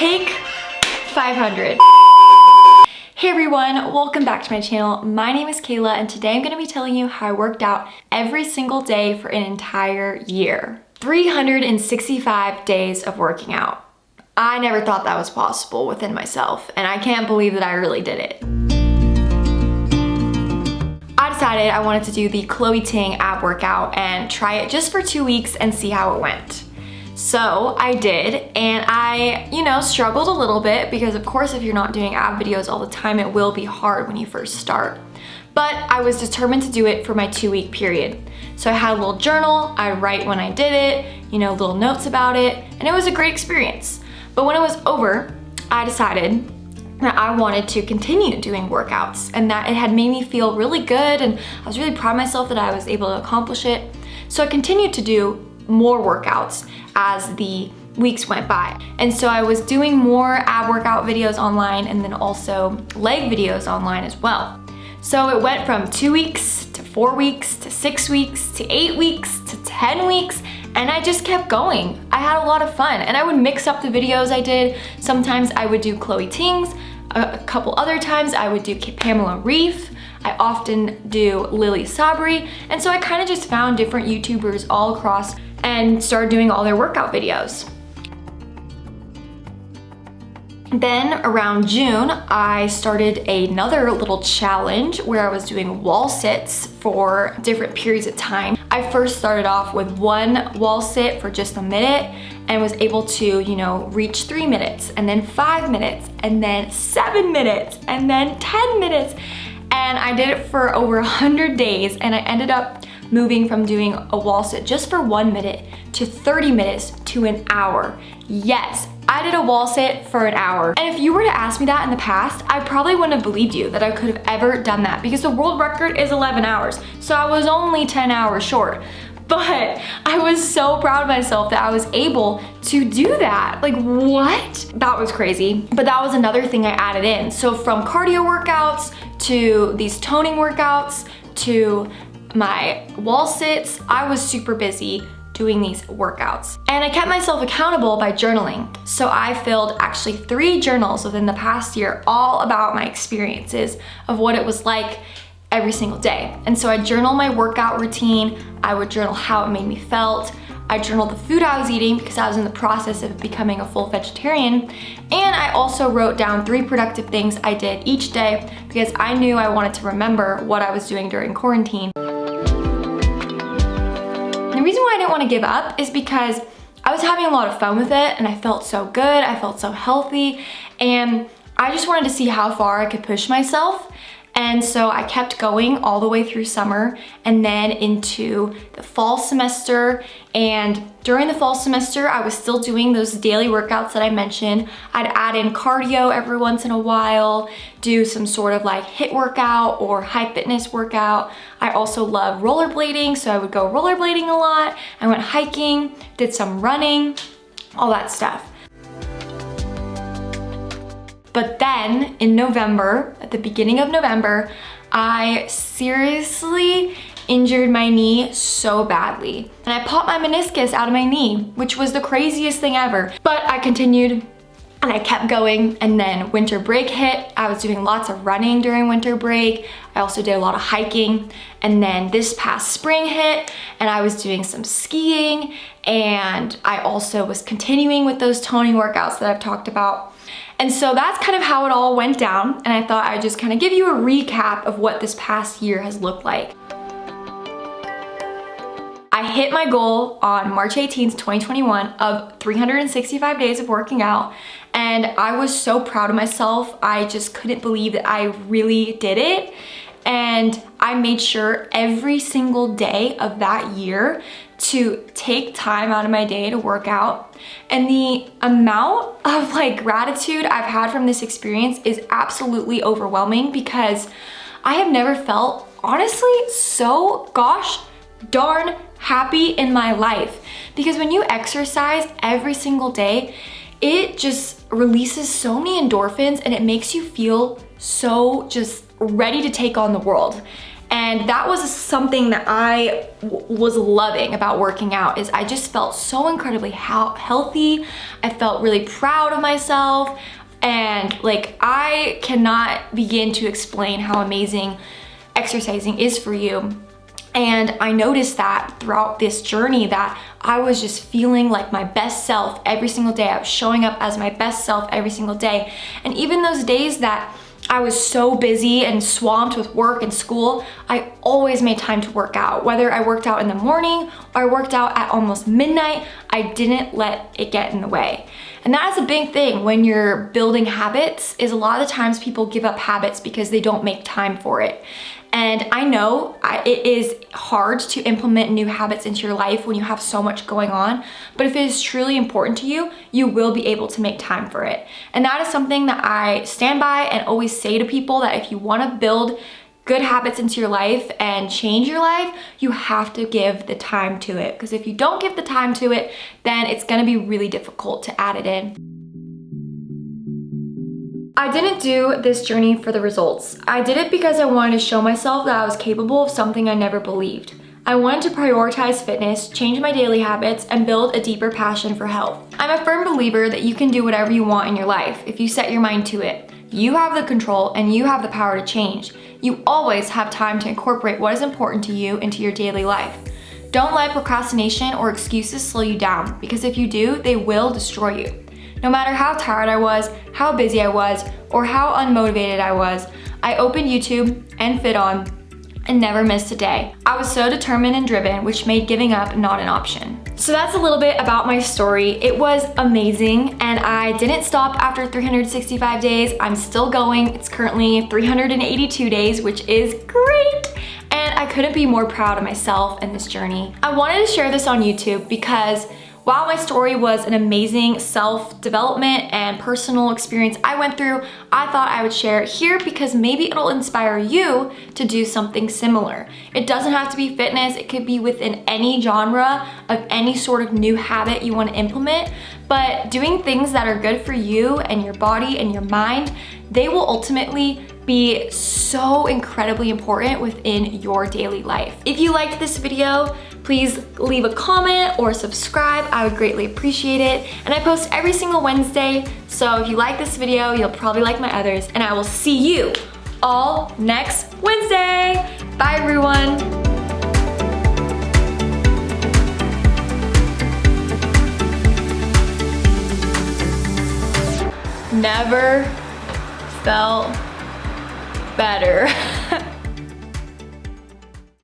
Take 500. Hey everyone, welcome back to my channel. My name is Kayla and today I'm gonna be telling you how I worked out every single day for an entire year. 365 days of working out. I never thought that was possible within myself, and I can't believe that I really did it. I decided I wanted to do the Chloe Ting ab workout and try it just for 2 weeks and see how it went. So I did, and I, struggled a little bit because of course if you're not doing ab videos all the time, it will be hard when you first start. But I was determined to do it for my 2-week period. So I had a little journal, I'd write when I did it, little notes about it, and it was a great experience. But when it was over, I decided that I wanted to continue doing workouts and that it had made me feel really good, and I was really proud of myself that I was able to accomplish it. So I continued to do more workouts as the weeks went by. And so I was doing more ab workout videos online and then also leg videos online as well. So it went from 2 weeks to 4 weeks to 6 weeks to 8 weeks to 10 weeks, and I just kept going. I had a lot of fun, and I would mix up the videos I did. Sometimes I would do Chloe Ting's, a couple other times I would do Pamela Reif. I often do Lily Sabri, and so I kind of just found different YouTubers all across and started doing all their workout videos. Then around June, I started another little challenge where I was doing wall sits for different periods of time. I first started off with 1 wall sit for just a minute and was able to, reach 3 minutes, and then 5 minutes, and then 7 minutes, and then 10 minutes. And I did it for over 100 days, and I ended up moving from doing a wall sit just for 1 minute to 30 minutes to an hour. Yes, I did a wall sit for an hour. And if you were to ask me that in the past, I probably wouldn't have believed you that I could have ever done that, because the world record is 11 hours. So I was only 10 hours short. But I was so proud of myself that I was able to do that. Like, what? That was crazy. But that was another thing I added in. So from cardio workouts to these toning workouts to my wall sits, I was super busy doing these workouts. And I kept myself accountable by journaling. So I filled actually 3 journals within the past year, all about my experiences of what it was like every single day. And so I journal my workout routine, I would journal how it made me felt, I journaled the food I was eating because I was in the process of becoming a full vegetarian, and I also wrote down 3 productive things I did each day because I knew I wanted to remember what I was doing during quarantine. The reason why I didn't want to give up is because I was having a lot of fun with it, and I felt so good, I felt so healthy, and I just wanted to see how far I could push myself. And so I kept going all the way through summer and then into the fall semester. And during the fall semester, I was still doing those daily workouts that I mentioned. I'd add in cardio every once in a while, do some sort of like HIIT workout or high fitness workout. I also love rollerblading, so I would go rollerblading a lot. I went hiking, did some running, all that stuff. But then in November, at the beginning of November, I seriously injured my knee so badly. And I popped my meniscus out of my knee, which was the craziest thing ever. But I continued and I kept going, and then winter break hit. I was doing lots of running during winter break. I also did a lot of hiking. And then this past spring hit and I was doing some skiing, and I also was continuing with those toning workouts that I've talked about. And so that's kind of how it all went down, and I thought I'd just kind of give you a recap of what this past year has looked like. I hit my goal on March 18th, 2021 of 365 days of working out, and I was so proud of myself. I just couldn't believe that I really did it. And I made sure every single day of that year to take time out of my day to work out. And the amount of gratitude I've had from this experience is absolutely overwhelming, because I have never felt, honestly, so gosh darn happy in my life. Because when you exercise every single day, it just releases so many endorphins and it makes you feel so just ready to take on the world. And that was something that I was loving about working out, is I just felt so incredibly healthy. I felt really proud of myself. And like, I cannot begin to explain how amazing exercising is for you. And I noticed that throughout this journey that I was just feeling like my best self every single day. I was showing up as my best self every single day. And even those days that I was so busy and swamped with work and school, I always made time to work out. Whether I worked out in the morning or I worked out at almost midnight, I didn't let it get in the way. And that is a big thing when you're building habits, is a lot of the times people give up habits because they don't make time for it. And I know it is hard to implement new habits into your life when you have so much going on, but if it is truly important to you, you will be able to make time for it. And that is something that I stand by and always say to people, that if you want to build good habits into your life and change your life, you have to give the time to it. Because if you don't give the time to it, then it's going to be really difficult to add it in. I didn't do this journey for the results. I did it because I wanted to show myself that I was capable of something I never believed. I wanted to prioritize fitness, change my daily habits, and build a deeper passion for health. I'm a firm believer that you can do whatever you want in your life if you set your mind to it. You have the control and you have the power to change. You always have time to incorporate what is important to you into your daily life. Don't let procrastination or excuses slow you down, because if you do, they will destroy you. No matter how tired I was, how busy I was, or how unmotivated I was, I opened YouTube and FitOn and never missed a day. I was so determined and driven, which made giving up not an option. So that's a little bit about my story. It was amazing, and I didn't stop after 365 days. I'm still going. It's currently 382 days, which is great. And I couldn't be more proud of myself and this journey. I wanted to share this on YouTube because while my story was an amazing self-development and personal experience I went through, I thought I would share it here because maybe it'll inspire you to do something similar. It doesn't have to be fitness, it could be within any genre of any sort of new habit you want to implement, but doing things that are good for you and your body and your mind, they will ultimately be so incredibly important within your daily life. If you liked this video, please leave a comment or subscribe. I would greatly appreciate it. And I post every single Wednesday, so if you like this video, you'll probably like my others, and I will see you all next Wednesday. Bye everyone. Never felt better.